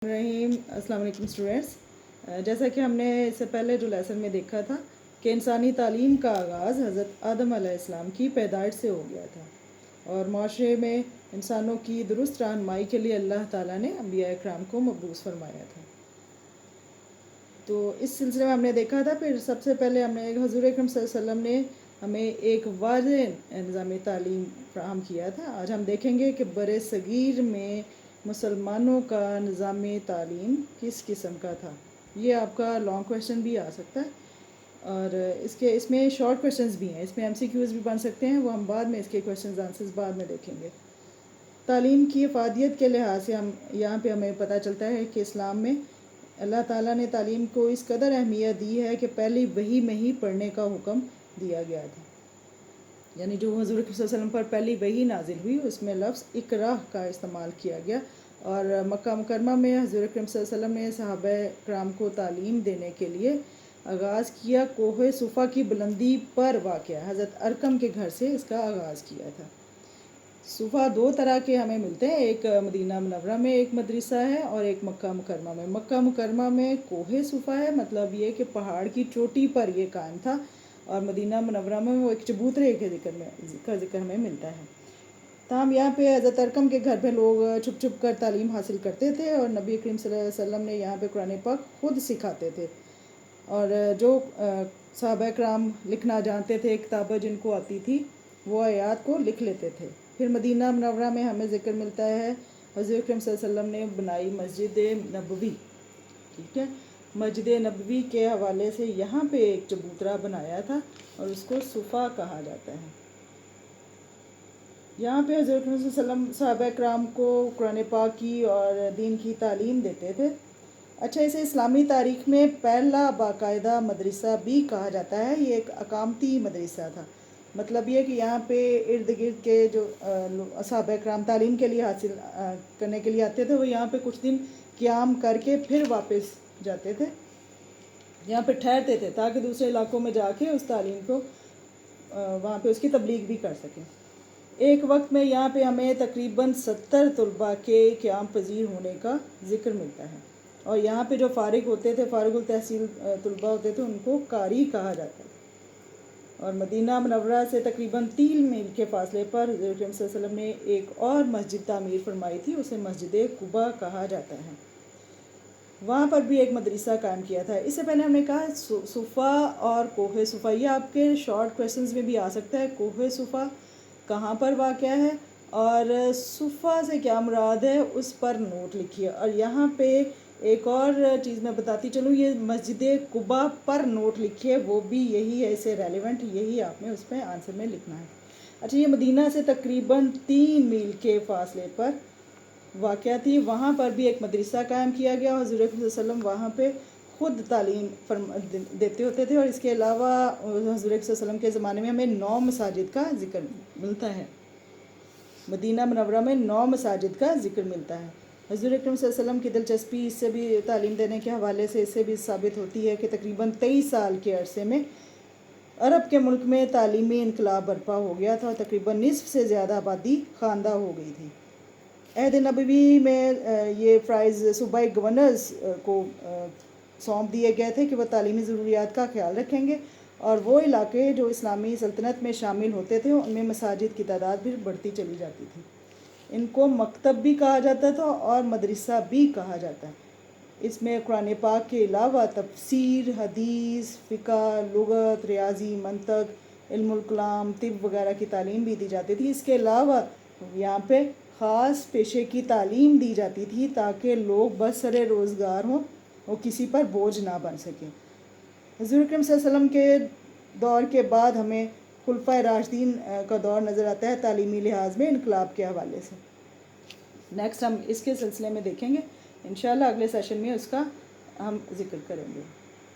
रहीम। अस्सलाम वालेकुम स्टूडेंट्स। जैसा कि हमने इससे पहले जो लेसन में देखा था कि इंसानी तालीम का आगाज़ हज़रत आदम अलैहिस्सलाम की पैदाइश से हो गया था और माशरे में इंसानों की दुरुस्त रहनुमाई के लिए अल्लाह ताला ने अंबिया इकराम को मबूस फरमाया था। तो इस सिलसिले में हमने देखा था, फिर सबसे पहले हमने हुज़ूर अकरम सल्लल्लाहु अलैहि वसल्लम ने हमें एक वाज़ेह निज़ाम तालीम फ़राहम किया था। आज हम देखेंगे कि बरे सगीर में मुसलमानों का निज़ाम तालीम किस किस्म का था। ये आपका लॉन्ग क्वेश्चन भी आ सकता है और इसमें शॉर्ट क्वेश्चंस भी हैं, इसमें MCQs भी बन सकते हैं, वो हम बाद में इसके क्वेश्चंस आंसर्स बाद में देखेंगे। तालीम की अफादियत के लिहाज से हम यहाँ पे हमें पता चलता है कि इस्लाम में अल्लाह ताला ने तालीम को इस कदर अहमियत दी है कि पहली वही में ही पढ़ने का हुक्म दिया गया था। यानी जो हुज़ूर सल्लल्लाहु अलैहि वसल्लम पर पहली वही नाजिल हुई उसमें लफ्ज़ इकरा का इस्तेमाल किया गया और मक्का मुकरमा में हुज़ूर सल्लल्लाहु अलैहि वसल्लम ने सहाबा किराम को तालीम देने के लिए आगाज़ किया। कोहे सुफ़ा की बुलंदी पर वाक़या हज़रत अरकम के घर से इसका आगाज़ किया था। सुफ़ा दो तरह के हमें मिलते हैं, एक मदीना मुनव्वरा में एक मदरसा है और एक मक्का मुकरमा में। मक्का मुकरमा में कोहे सुफ़ा है, मतलब ये कि पहाड़ की चोटी पर ये कायम था, और मदीना मुनव्वरा में वो एक चबूतरे के जिक्र हमें मिलता है। ताहम यहाँ पे हज़रत अरकम के घर पे लोग छुप छुप कर तालीम हासिल करते थे और नबी करीम सल्लल्लाहु अलैहि वसल्लम ने यहाँ पे कुरान पाक खुद सिखाते थे और जो सहाबा किराम लिखना जानते थे, किताबें जिनको आती थी, वो आयात को लिख लेते थे। फिर मदीना मुनव्वरा में हमें ज़िक्र मिलता है हुज़ूर अकरम सल्लल्लाहु अलैहि वसल्लम ने बनाई मस्जिद नबवी। ठीक है, मस्जिद नबवी के हवाले से यहाँ पे एक चबूतरा बनाया था और उसको सुफ़ा कहा जाता है। यहाँ पे हुज़ूर अकरम सल्लल्लाहु अलैहि वसल्लम सहाबा किराम को कुरान पाक की और दीन की तालीम देते थे। अच्छा, इसे इस्लामी तारीख़ में पहला बाकायदा मदरसा भी कहा जाता है। ये एक अकामती मदरसा था, मतलब ये कि यहाँ पे इर्द गिर्द के जो सहाबा किराम तालीम के लिए हासिल करने के लिए आते थे, वो यहाँ पे कुछ दिन क़याम करके फिर वापस जाते थे, यहाँ पे ठहरते थे ताकि दूसरे इलाकों में जाके उस तालीम को वहाँ पे उसकी तबलीग भी कर सकें। एक वक्त में यहाँ पे हमें तकरीबन 70 तलबा के क़याम पजीर होने का ज़िक्र मिलता है और यहाँ पे जो फ़ारिग होते थे, फ़ारिगुल तहसील तलबा होते थे, उनको कारी कहा जाता है। और मदीना मुनव्वरा से तकरीबन 3 मील के फ़ासले पर हुज़ूर सल्लल्लाहु अलैहि वसल्लम ने एक और मस्जिद तामीर फरमाई थी, उसे मस्जिद कुबा कहा जाता है। वहाँ पर भी एक मदरसा कायम किया था। इससे पहले हमने कहा सुफ़ा और कोहे सुफ़ा, ये आपके शॉर्ट क्वेश्चंस में भी आ सकता है। कोहे सुफ़ा कहाँ पर वाक़या है और सुफ़ा से क्या मुराद है, उस पर नोट लिखिए। और यहाँ पे एक और चीज़ मैं बताती चलूँ, ये मस्जिद कुबा पर नोट लिखिए, वो भी यही है, इससे रेलेवेंट यही आपने उस पर आंसर में लिखना है। अच्छा, ये मदीना से तकरीबन 3 मील के फ़ासले पर वाक़या थी। वहाँ पर भी एक मदरसा कायम किया गया। हुज़ूर सल्लल्लाहु अलैहि वसल्लम वहाँ पे ख़ुद तालीम देते होते थे और इसके अलावा हुज़ूर सल्लल्लाहु अलैहि वसल्लम के ज़माने में हमें 9 मसाजिद का ज़िक्र मिलता है। मदीना मुनव्वरा में 9 मसाजिद का ज़िक्र मिलता है। हुज़ूर अकरम सल्लल्लाहु अलैहि वसल्लम की दिलचस्पी इससे भी तालीम देने के हवाले से इससे भी साबित होती है कि तकरीबन 23 साल के अरसे में अरब के मुल्क में तालीमी इनकलाब बर्पा हो गया था। तकरीबन निस्फ से ज़्यादा आबादी ख़वानदा हो गई थी। अहद नबवी में ये फ़राइज़ सूबाई गवर्नर्स को सौंप दिए गए थे कि वह तालीमी ज़रूरियात का ख्याल रखेंगे और वो इलाके जो इस्लामी सल्तनत में शामिल होते थे उनमें मसाजिद की तादाद भी बढ़ती चली जाती थी। इनको मकतब भी कहा जाता था और मदरसा भी कहा जाता है। इसमें कुरान पाक के अलावा तफसीर, हदीस, फ़िक़्ह, लुग़त, रियाज़ी, मंतक, इल्मुल कलाम, तिब वगैरह की तालीम भी दी जाती थी। इसके अलावा यहाँ पे ख़ास पेशे की तालीम दी जाती थी ताकि लोग बसरे रोज़गार हों और किसी पर बोझ ना बन सकें। हुज़ूर अकरम सल्लल्लाहु अलैहि वसल्लम के दौर के बाद हमें खुलफ़ाए राशिदीन का दौर नज़र आता है तालीमी लिहाज में इनकलाब के हवाले से। नेक्स्ट हम इसके सिलसिले में देखेंगे इंशाअल्लाह, अगले सेशन में उसका हम ज़िक्र करेंगे।